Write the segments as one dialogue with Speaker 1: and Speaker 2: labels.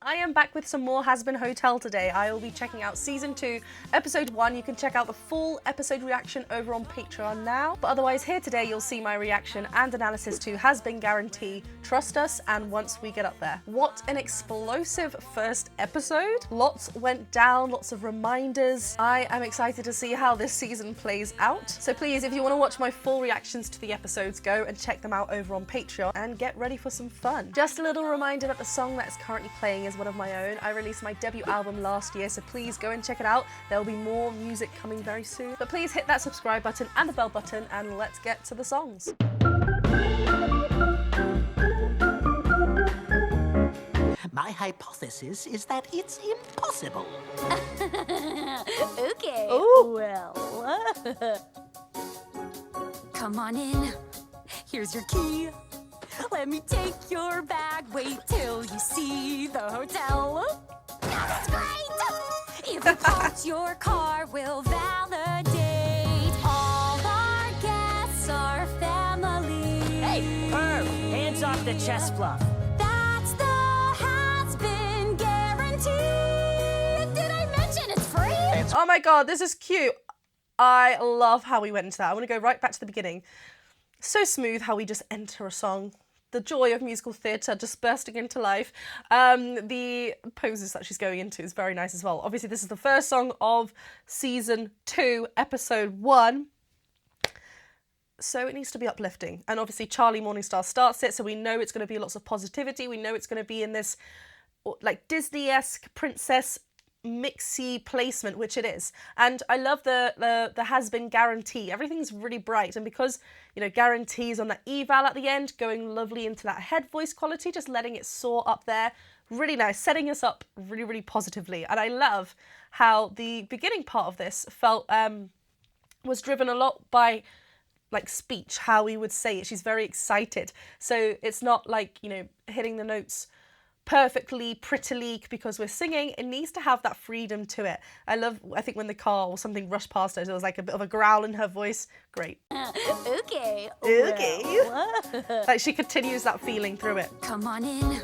Speaker 1: I am back with some more Hazbin Hotel today. I will be checking out Season 2, Episode 1. You can check out the full episode reaction over on Patreon now. But otherwise, here today you'll see my reaction and analysis to Hazbin Guarantee, Trust Us, and Once We Get Up There. What an explosive first episode. Lots went down, lots of reminders. I am excited to see how this season plays out. So please, if you want to watch my full reactions to the episodes, go and check them out over on Patreon and get ready for some fun. Just a little reminder that the song that is currently playing is one of my own. I released my debut album last year, so please go and check it out. There will be more music coming very soon. But please hit that subscribe button and the bell button, and let's get to the songs.
Speaker 2: My hypothesis is that it's impossible.
Speaker 3: Okay.
Speaker 1: Ooh.
Speaker 3: Well. Come on in. Here's your key. Let me take your bag. Wait till you see the hotel. That's great! If you park your car, we'll validate. All our guests are family.
Speaker 4: Hey, Perv! Hands off the chest fluff.
Speaker 3: That's the Hazbin Guarantee. Did I mention it's free?
Speaker 1: Oh my god, this is cute. I love how we went into that. I want to go right back to the beginning. So smooth how we just enter a song. The joy of musical theatre just bursting into life. The poses that she's going into is very nice as well. Obviously, this is the first song of Season 2, Episode 1. So it needs to be uplifting. And obviously, Charlie Morningstar starts it, so we know it's going to be lots of positivity. We know it's going to be in this like Disney-esque princess mixy placement, which it is. And I love the Hazbin Guarantee. Everything's really bright, and because, you know, guarantees on that eval at the end, going lovely into that head voice quality, just letting it soar up there, really nice, setting us up really, really positively. And I love how the beginning part of this felt was driven a lot by like speech, how we would say it. She's very excited, so it's not like, you know, hitting the notes perfectly, prettily because we're singing. It needs to have that freedom to it. I think when the car or something rushed past her, there was like a bit of a growl in her voice. Great.
Speaker 3: Okay.
Speaker 1: Okay.
Speaker 3: Well.
Speaker 1: Like she continues that feeling through it.
Speaker 3: Come on in.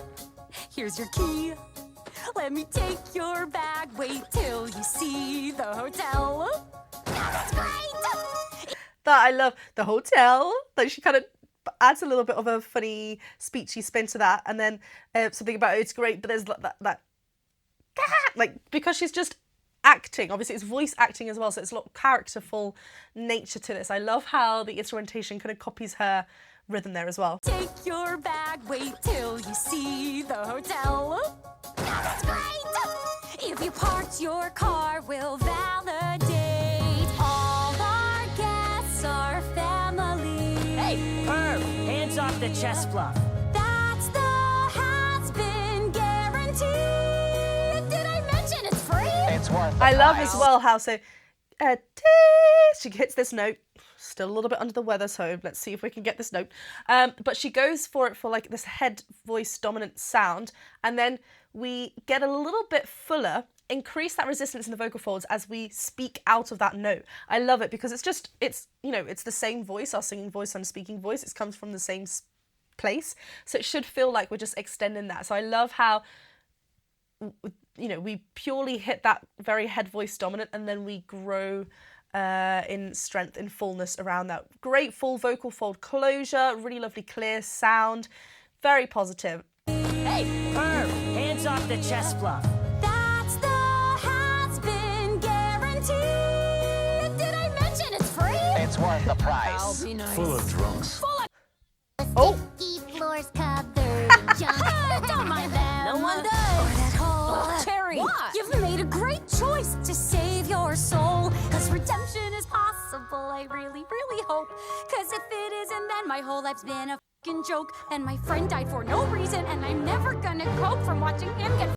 Speaker 3: Here's your key. Let me take your bag. Wait till you see the hotel. That's great.
Speaker 1: That I love. The hotel. Like she kind of adds a little bit of a funny speechy spin to that, and then something about it's great, but there's that like, because she's just acting. Obviously, it's voice acting as well, so it's a lot of characterful nature to this. I love how the instrumentation kind of copies her rhythm there as well.
Speaker 3: Take your bag, wait till you see the hotel. That's great! If you parked your car, we'll validate. All our guests are family.
Speaker 4: Hey, Perv! Hands off the chest fluff.
Speaker 3: That's the Hazbin Guarantee. Did I mention it's free?
Speaker 2: It's worth the
Speaker 1: I love
Speaker 2: price.
Speaker 1: as well how she hits this note, still a little bit under the weather, so let's see if we can get this note. But she goes for it for like this head voice dominant sound, and then we get a little bit fuller, increase that resistance in the vocal folds as we speak out of that note. I love it because it's you know, it's the same voice, our singing voice and speaking voice. It comes from the same place, so it should feel like we're just extending that. So I love how, you know, we purely hit that very head voice dominant, and then we grow in strength, in fullness around that. Great full vocal fold closure, really lovely clear sound, very positive.
Speaker 4: Hey, Perv! Hands off the chest fluff.
Speaker 3: That's the Hazbin Guarantee. Did I mention it's free?
Speaker 2: It's worth the price.
Speaker 3: Be nice.
Speaker 5: Full of drunks.
Speaker 1: Oh,
Speaker 3: Floors covered in junk. Don't mind them. No one does. Or that whole Cherry. What? You've made a great choice to save your soul. Cause redemption is possible, I really, really hope. Cause if it isn't, then my whole life's been a fucking joke. And my friend died for no reason, and I'm never gonna cope from watching him get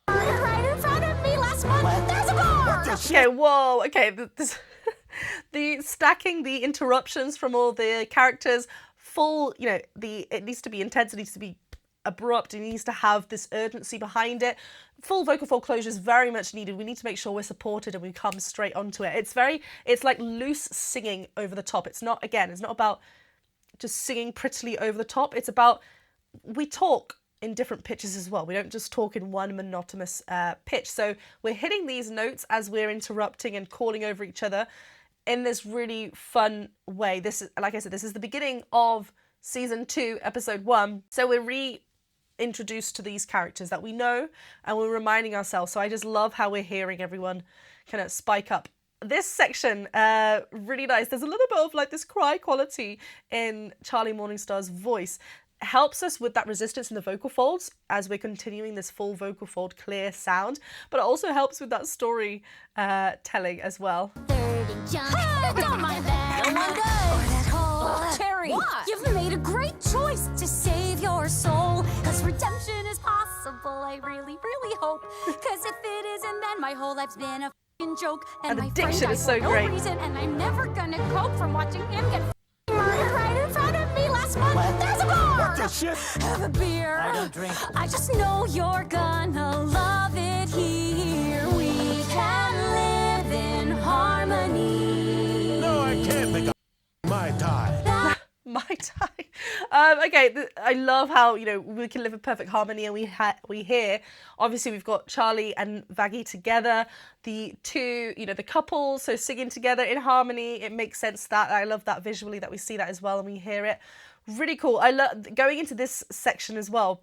Speaker 3: right in front of me last month. There's a bar!
Speaker 1: okay, whoa, okay. The stacking, the interruptions from all the characters, full, you know, it needs to be intense, it needs to be abrupt, it needs to have this urgency behind it. Full vocal fold closure is very much needed. We need to make sure we're supported and we come straight onto it. It's like loose singing over the top. It's not about just singing prettily over the top. It's about, we talk in different pitches as well. We don't just talk in one monotonous pitch. So we're hitting these notes as we're interrupting and calling over each other in this really fun way. This is, like I said, this is the beginning of season 2, episode 1. So we're reintroduced to these characters that we know, and we're reminding ourselves. So I just love how we're hearing everyone kind of spike up. This section, really nice. There's a little bit of like this cry quality in Charlie Morningstar's voice. It helps us with that resistance in the vocal folds as we're continuing this full vocal fold clear sound, but it also helps with that story telling as well.
Speaker 3: Third and junk. Don't mind that. No one does. Terry, you've made a great choice to save your soul. Cause redemption is possible, I really, really hope. Cause if it isn't, then my whole life's been a f***ing joke.
Speaker 1: And
Speaker 3: my
Speaker 1: the diction
Speaker 3: friend
Speaker 1: is
Speaker 3: died
Speaker 1: so
Speaker 3: for
Speaker 1: great.
Speaker 3: no reason, and I'm never gonna cope from watching him get f***ing murdered right in front of me last month. There's a bar!
Speaker 2: What the shit?
Speaker 3: Have a beer.
Speaker 4: I don't drink.
Speaker 3: I just know you're gonna love it here. We can live in harmony.
Speaker 2: No, I can't make a Mai Tai.
Speaker 1: My time. Okay, I love how, you know, we can live in perfect harmony, and we hear, obviously we've got Charlie and Vaggie together, the two, you know, the couple, so singing together in harmony. It makes sense that I love that visually that we see that as well, and we hear it. Really cool. I love going into this section as well.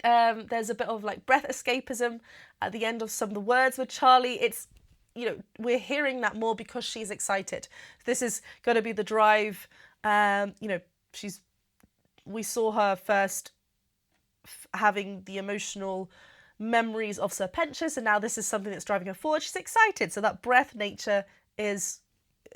Speaker 1: There's a bit of like breath escapism at the end of some of the words with Charlie. It's, you know, we're hearing that more because she's excited. This is going to be the drive. You know, we saw her first having the emotional memories of Sir Pentious, and now this is something that's driving her forward. She's excited, so that breath nature is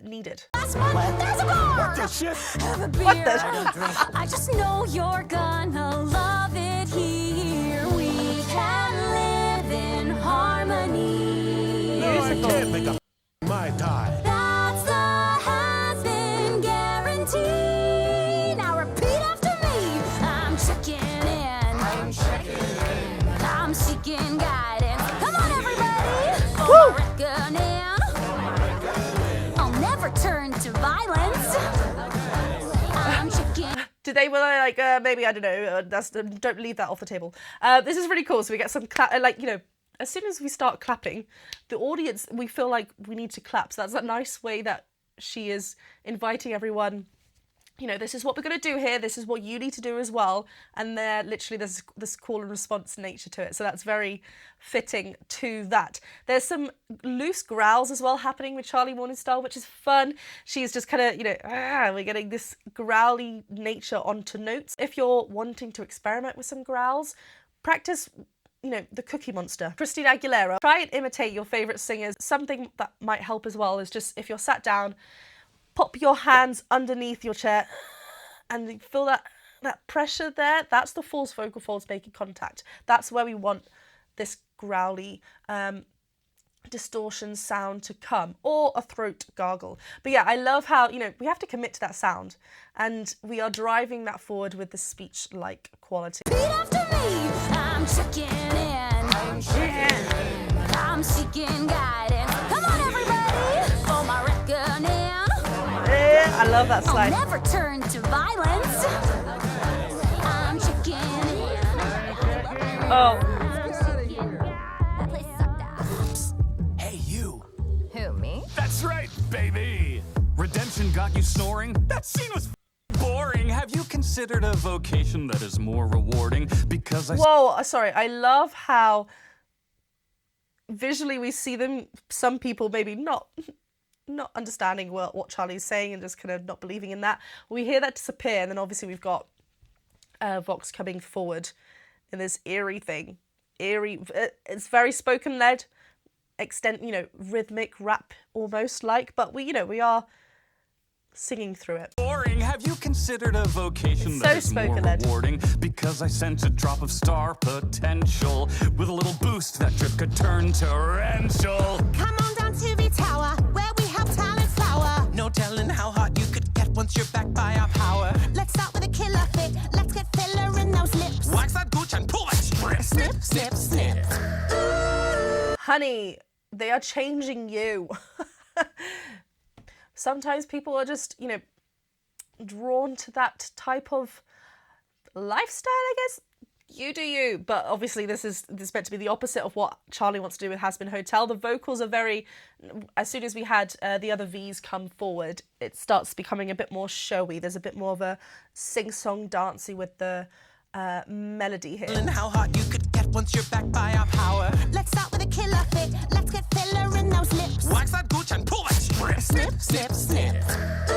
Speaker 1: needed.
Speaker 3: Last month, there's a bar.
Speaker 2: What the shit?
Speaker 3: Have a beer.
Speaker 1: What the?
Speaker 3: I just know you're gonna love it here. We can live in harmony.
Speaker 2: No, I can't make a Mai Tai.
Speaker 3: That's the has-been guarantee. Now repeat after me. I'm checking in. I'm seeking guidance. Come on, everybody. For my reckoning. I'll never turn to violence. I'm checking.
Speaker 1: Did they, well, like, maybe, I don't know, don't leave that off the table. This is really cool. So we get some, like, you know, as soon as we start clapping, the audience, we feel like we need to clap. So that's a nice way that she is inviting everyone, you know, this is what we're going to do here. This is what you need to do as well. And there's this call and response nature to it. So that's very fitting to that. There's some loose growls as well happening with Charlie Morningstar, which is fun. She's just kind of, you know, we're getting this growly nature onto notes. If you're wanting to experiment with some growls, practice, you know, the Cookie Monster. Christina Aguilera. Try and imitate your favourite singers. Something that might help as well is just, if you're sat down, pop your hands underneath your chair and you feel that pressure there. That's the false vocal folds making contact. That's where we want this growly distortion sound to come, or a throat gargle. But yeah, I love how, you know, we have to commit to that sound, and we are driving that forward with the speech-like quality.
Speaker 3: Repeat after me. I'm checking in. I'm seeking guidance. Come on, everybody. For my reckoning.
Speaker 1: I love that slide.
Speaker 3: I'll never turn to violence. I'm checking in.
Speaker 1: Oh,
Speaker 3: That place sucked ass.
Speaker 5: Hey, you.
Speaker 3: Who, me?
Speaker 5: That's right, baby. Redemption got you snoring? That scene was boring. Have you considered a vocation that is more rewarding? Because
Speaker 1: whoa, sorry. I love how visually we see them, some people maybe not understanding what Charlie's saying and just kind of not believing in that. We hear that disappear, and then obviously we've got Vox coming forward in this eerie thing. It's very spoken-led, you know, rhythmic rap almost like, but we are singing through it.
Speaker 5: boring. Have you considered a vocation
Speaker 1: It's
Speaker 5: that
Speaker 1: so
Speaker 5: is more
Speaker 1: spoken-led.
Speaker 5: rewarding? Because I sense a drop of star potential with a little boost that drip could turn torrential.
Speaker 6: Come on down to the tower, where we have talent flower. No telling how hot you could get once you're backed by our power. Let's start with a killer fit. Let's get filler in those lips.
Speaker 5: Wax that gooch and pull that strip.
Speaker 6: Snip, snip, snip.
Speaker 1: Honey, they are changing you. Sometimes people are just, you know, drawn to that type of lifestyle, I guess. you do you. But obviously this is meant to be the opposite of what Charlie wants to do with Hazbin Hotel. The vocals are very, as soon as we had the other Vees come forward, it starts becoming a bit more showy. There's a bit more of a sing-song dancey with the melody here.
Speaker 6: And how hot you could get once you're back by our power. Let's start with a killer fit. Let's get filler in those lips.
Speaker 5: Wax that gooch and pull that strip.
Speaker 6: Snip, snip, snip. Ooh,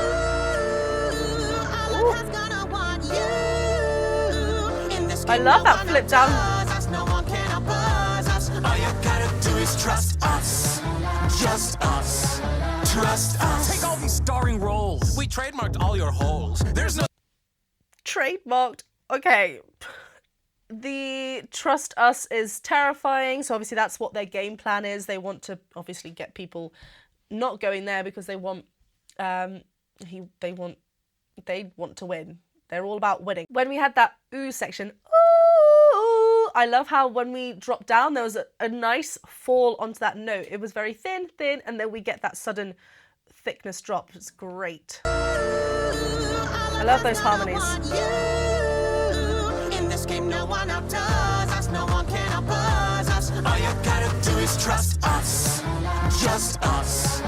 Speaker 6: all of us gonna want you. In this
Speaker 1: I
Speaker 6: game,
Speaker 1: love
Speaker 6: no
Speaker 1: that
Speaker 6: one
Speaker 1: flip down.
Speaker 6: outdoes us, no one can oppose us. All you gotta do is trust us. Just us. Trust us.
Speaker 5: Take all these starring roles. We trademarked all your holes. There's no
Speaker 1: Trademarked. Okay. The trust us is terrifying, so obviously that's what their game plan is. They want to obviously get people not going there because they want they want to win. They're all about winning. When we had that ooh section, ooh, I love how when we dropped down there was a nice fall onto that note. It was very thin, and then we get that sudden thickness drop. It's great. I love those harmonies.
Speaker 6: In this game, no one outdoes us, no one can oppose us. All you gotta do is trust us. Just us.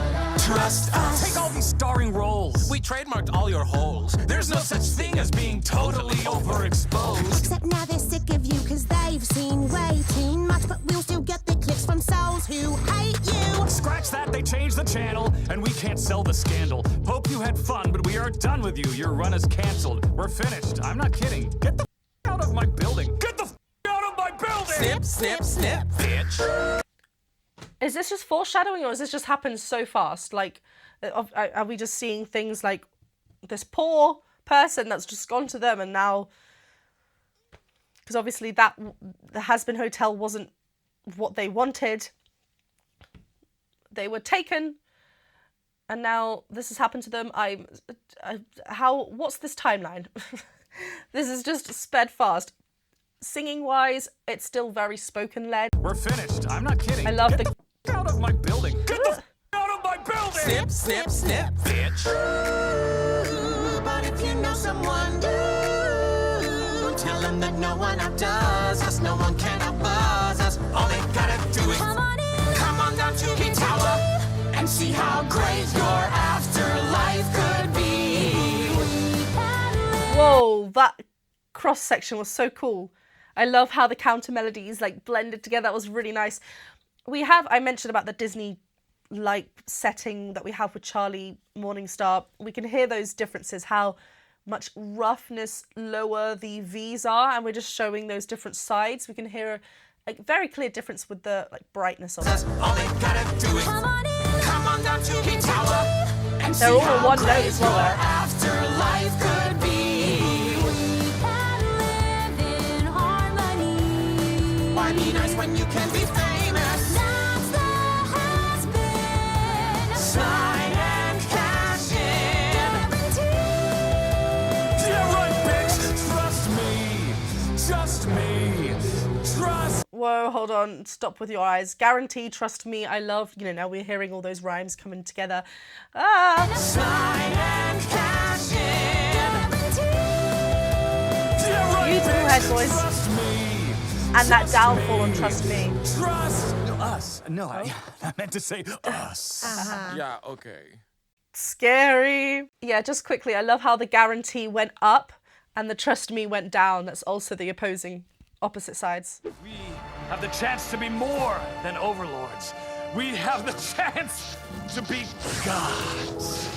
Speaker 6: Trust us.
Speaker 5: Take all these starring roles. We trademarked all your holes. There's no such thing as being totally overexposed.
Speaker 6: Except now they're sick of you cause they've seen way too much. But we'll still get the clicks from souls who hate you.
Speaker 5: Scratch that, they changed the channel, and we can't sell the scandal. Hope you had fun, but we are done with you. Your run is canceled. We're finished. I'm not kidding. Get the out of my building. Get the out of my building!
Speaker 6: Snip, snip, snip.
Speaker 5: Bitch.
Speaker 1: Is this just foreshadowing, or has this just happened so fast? Like, are we just seeing things like this poor person that's just gone to them and now... Because obviously the Hazbin Hotel wasn't what they wanted. They were taken, and now this has happened to them. What's this timeline? This is just sped fast. Singing-wise, it's still very spoken-led.
Speaker 5: We're finished. I'm not kidding.
Speaker 1: I love
Speaker 5: Get the out of my building. Get the out of my building!
Speaker 6: Snip, snip, snip.
Speaker 5: Bitch.
Speaker 6: Ooh, but if you know someone, ooh, tell them that no one outdoes us, no one can oppose us. All they gotta do is come on down to the tower and see how great your afterlife could be.
Speaker 1: Whoa, that cross section was so cool. I love how the counter melodies like blended together. That was really nice. I mentioned about the Disney-like setting that we have with Charlie Morningstar. We can hear those differences, how much roughness lower the Vees are, and we're just showing those different sides. We can hear a very clear difference with the brightness of it.
Speaker 6: All they gotta do is come on down to the tower and
Speaker 1: They're
Speaker 6: see
Speaker 1: all
Speaker 6: how
Speaker 1: in one note
Speaker 6: great
Speaker 1: as
Speaker 6: your
Speaker 1: well.
Speaker 6: afterlife could be. Why be nice when you can be famous?
Speaker 3: That's the Hazbin.
Speaker 6: Sign and cash in.
Speaker 5: Yeah, right, bitch. Trust me. Just me. Trust.
Speaker 1: Whoa, hold on. Stop with your eyes. Guarantee, trust me. I love, now we're hearing all those rhymes coming together.
Speaker 6: Sign and cash in.
Speaker 5: Yeah, right,
Speaker 1: Beautiful
Speaker 5: bitch.
Speaker 1: head voice.
Speaker 5: Trust me.
Speaker 1: And that downfall on Trust Me.
Speaker 5: Trust. No, us. No, I meant to say us.
Speaker 7: Yeah, okay.
Speaker 1: Scary. Yeah, just quickly, I love how the guarantee went up and the Trust Me went down. That's also the opposite sides.
Speaker 5: We have the chance to be more than overlords. We have the chance to be gods.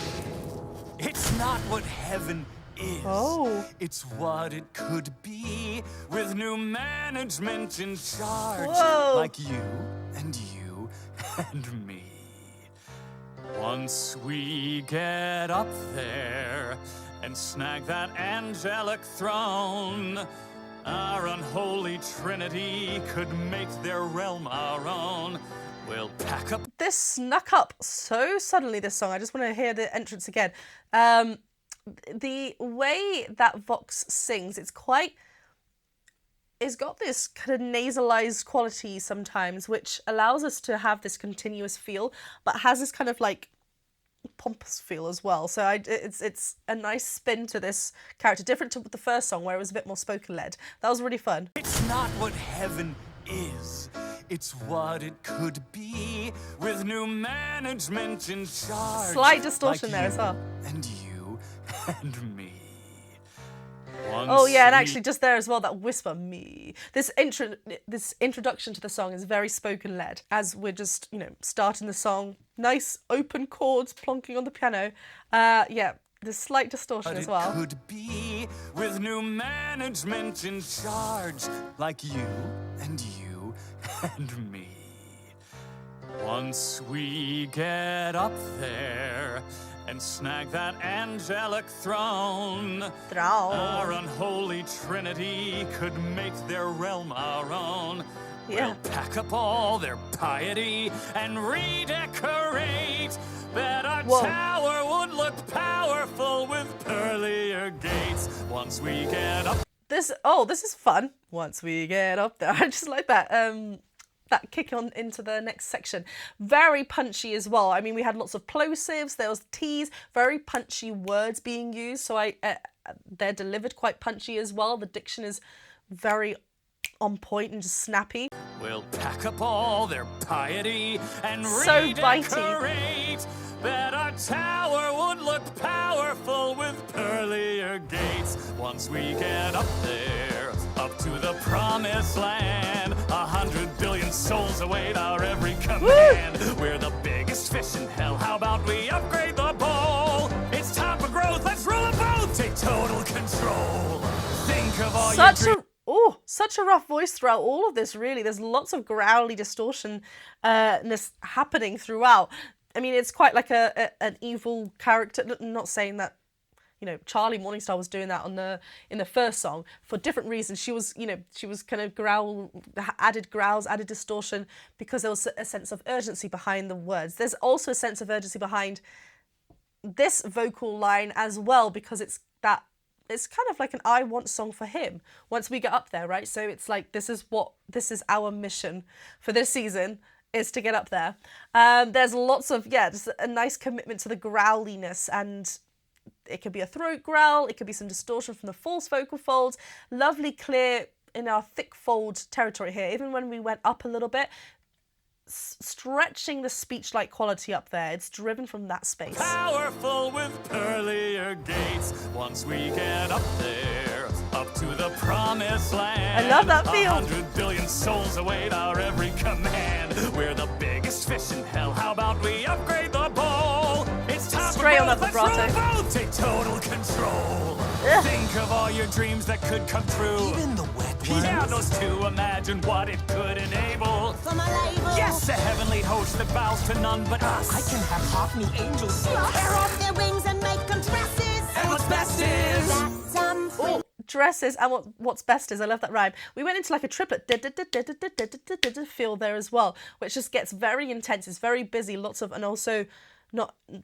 Speaker 5: It's not what heaven is.
Speaker 1: Oh.
Speaker 5: It's what it could be with new management in charge.
Speaker 1: Whoa.
Speaker 5: Like you and you and me. Once we get up there and snag that angelic throne, our unholy trinity could make their realm our own. We'll pack up.
Speaker 1: This snuck up so suddenly, this song. I just want to hear the entrance again. The way that Vox sings, it's got this kind of nasalized quality sometimes, which allows us to have this continuous feel, but has this kind of like pompous feel as well. So it's a nice spin to this character, different to the first song where it was a bit more spoken led. That was really fun.
Speaker 5: It's not what heaven is, it's what it could be with new management in charge.
Speaker 1: Slight distortion
Speaker 5: like
Speaker 1: there as well.
Speaker 5: And you and me.
Speaker 1: Oh yeah, and actually just there as well, that whisper, me. This introduction to the song is very spoken led, as we're just, starting the song. Nice open chords plonking on the piano. Yeah, there's slight distortion as well.
Speaker 5: It could be with new management in charge, like you and me. Once we get up there and snag that angelic throne, our unholy trinity could make their realm our own.
Speaker 1: Yeah.
Speaker 5: We'll pack up all their piety and redecorate, that our tower would look powerful with pearlier gates. Once we get up.
Speaker 1: This is fun. Once we get up there. I just like that. That kick on into the next section. Very punchy as well. I mean, we had lots of plosives, there was T's, very punchy words being used. So they're delivered quite punchy as well. The diction is very on point and just snappy.
Speaker 5: We'll pack up all their piety and
Speaker 1: So
Speaker 5: redecorate, that our tower would look powerful with pearlier gates. Once we get up there, up to the promised land, 100 billion souls await our every command. We're the biggest fish in hell, how about we upgrade the bowl? It's time for growth, let's rule a boat, take total control. Think of all your dreams.
Speaker 1: Such a rough voice throughout all of this, really. There's lots of growly distortion happening throughout. I mean, it's quite like an evil character. Not saying that, Charlie Morningstar was doing that in the first song for different reasons. She was kind of added growls, added distortion, because there was a sense of urgency behind the words. There's also a sense of urgency behind this vocal line as well, because it's kind of like an I want song for him once we get up there, right? So it's like, this is our mission for this season, is to get up there. There's lots of, just a nice commitment to the growliness, and it could be a throat growl, it could be some distortion from the false vocal folds, lovely clear in our thick fold territory here. Even when we went up a little bit, stretching the speech-like quality up there. It's driven from that space.
Speaker 5: Powerful with pearlier gates. Once we get up there, up to the promised land.
Speaker 1: I love that feel.
Speaker 5: 100 billion souls await our every command. We're the biggest fish in hell. How about we upgrade the bowl? It's time
Speaker 1: Straight
Speaker 5: for
Speaker 1: on that
Speaker 5: growth. Let's
Speaker 1: vibrato.
Speaker 5: rule a boat. Take total control. Think of all your dreams that could come true.
Speaker 2: Even the wet ones.
Speaker 5: Yeah, those two, imagine what it could enable.
Speaker 3: For my label.
Speaker 5: Yes, a heavenly host that bows to none but us.
Speaker 2: I can have hot new angels.
Speaker 3: Tear off their wings and make them dresses.
Speaker 5: And what's best is...
Speaker 3: That
Speaker 1: Dresses, and what's best is, I love that rhyme. We went into like a triplet feel there as well, which just gets very intense. It's very busy, lots of, and also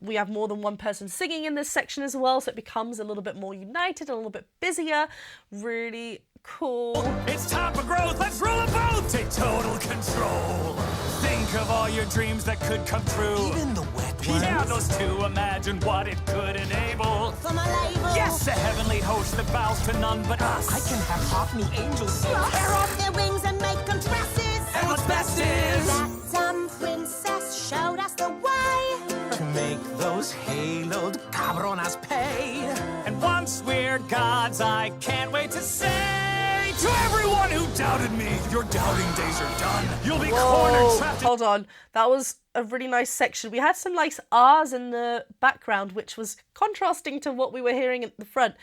Speaker 1: we have more than one person singing in this section as well, so it becomes a little bit more united, a little bit busier. Really cool.
Speaker 5: It's time for growth, let's rule a boat. Take total control. Think of all your dreams that could come true.
Speaker 2: Even the wet ones.
Speaker 5: Yeah, those two, imagine what it could enable.
Speaker 3: For my label.
Speaker 5: Yes, a heavenly host that bows to none but us.
Speaker 2: I can have hot new angels.
Speaker 3: Tear off their wings and make them dresses.
Speaker 5: And what's best is...
Speaker 3: That princess showed us the way.
Speaker 2: To make those haloed cabronas pay.
Speaker 5: And once we're gods, I can't wait to say to everyone who doubted me, your doubting days are done. You'll be cornered, trapped in...
Speaker 1: Hold on. That was a really nice section. We had some nice R's in the background, which was contrasting to what we were hearing at the front,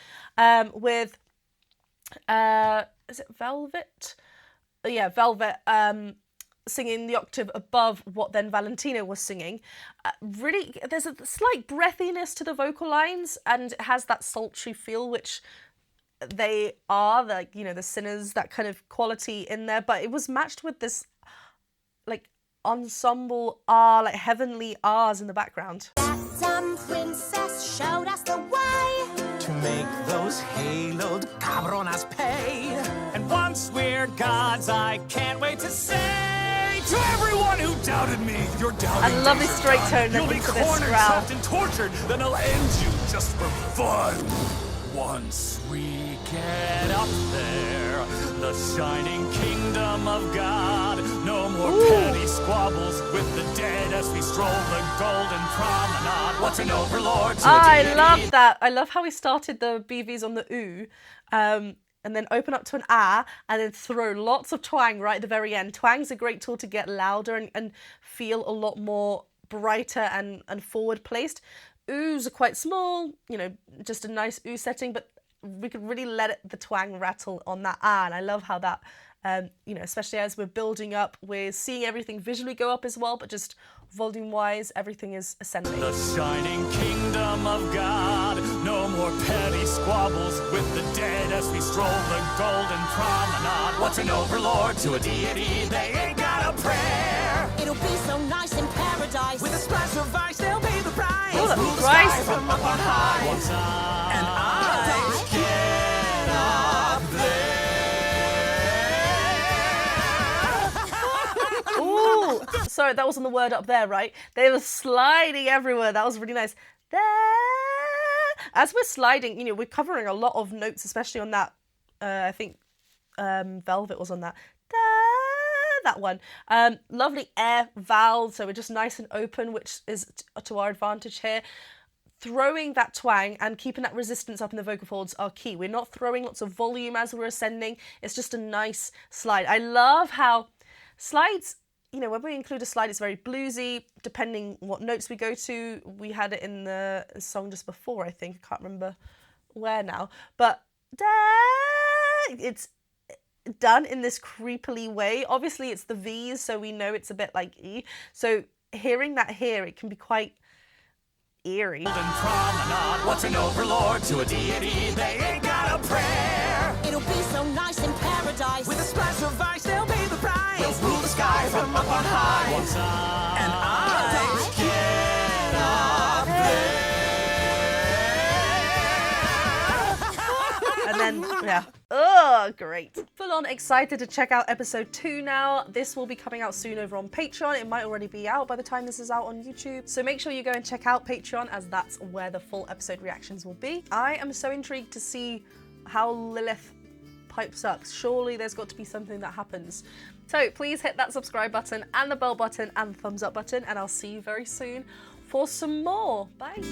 Speaker 1: with, is it Velvet? Yeah, Velvet, singing the octave above what then Valentina was singing. Really, there's a slight breathiness to the vocal lines, and it has that sultry feel, which they are, like, the sinners, that kind of quality in there, but it was matched with this, like, ensemble R, like heavenly R's in the background.
Speaker 3: That princess showed us the way.
Speaker 2: To make those haloed cabronas pay.
Speaker 5: And once we're gods, I can't wait to say to everyone who doubted doubted me, you're doubting
Speaker 1: And lovely
Speaker 5: Desert
Speaker 1: straight
Speaker 5: God.
Speaker 1: tone then
Speaker 5: You'll be
Speaker 1: into this
Speaker 5: cornered,
Speaker 1: growl.
Speaker 5: trapped, and tortured, then I'll end you just for fun. Once we get up there, the shining kingdom of God. No more petty squabbles with the dead as we stroll the golden promenade. What's an overlord to a
Speaker 1: I
Speaker 5: deity?
Speaker 1: love that. I love how we started the BVs on the oo, and then open up to an ah, and then throw lots of twang right at the very end. Twang's a great tool to get louder and feel a lot more brighter and forward placed. Oos are quite small, you know, just a nice oo setting, but we could really let the twang rattle on that ah, and I love how that, you know, especially as we're building up, we're seeing everything visually go up as well, but just volume-wise, everything is ascending.
Speaker 5: The shining kingdom of God. No more petty squabbles with the dead as we stroll the golden promenade. What's an overlord to a deity? They ain't got a prayer.
Speaker 3: It'll be so nice in paradise.
Speaker 6: With a splash of ice, they'll pay the price.
Speaker 1: Oh, that
Speaker 6: Rule the
Speaker 1: price.
Speaker 6: sky from up on high.
Speaker 5: Once
Speaker 6: And I get up there.
Speaker 1: Ooh, sorry, that wasn't the word up there, right? They were sliding everywhere. That was really nice. There. As we're sliding, you know, we're covering a lot of notes, especially on that. I think Velvet was on that. That one. Lovely air vowel, so we're just nice and open, which is to our advantage here. Throwing that twang and keeping that resistance up in the vocal folds are key. We're not throwing lots of volume as we're ascending. It's just a nice slide. I love how slides, you know, when we include a slide, it's very bluesy, depending what notes we go to. We had it in the song just before, I think. I can't remember where now. But it's done in this creepily way. Obviously, it's the Vees, so we know it's a bit like E. So hearing that here, it can be quite eerie.
Speaker 5: golden promenade. What's an overlord to a deity? They ain't got a prayer.
Speaker 3: It'll be so nice in paradise.
Speaker 6: With a splash of ice, they'll pay the price. They'll rule the sky from up on high.
Speaker 5: Once
Speaker 6: And I get up there.
Speaker 1: And then, yeah. Oh, great. Full on excited to check out episode 2 now. This will be coming out soon over on Patreon. It might already be out by the time this is out on YouTube. So make sure you go and check out Patreon, as that's where the full episode reactions will be. I am so intrigued to see how Lilith pipes up. Surely there's got to be something that happens. So please hit that subscribe button and the bell button and the thumbs up button, and I'll see you very soon for some more. Bye.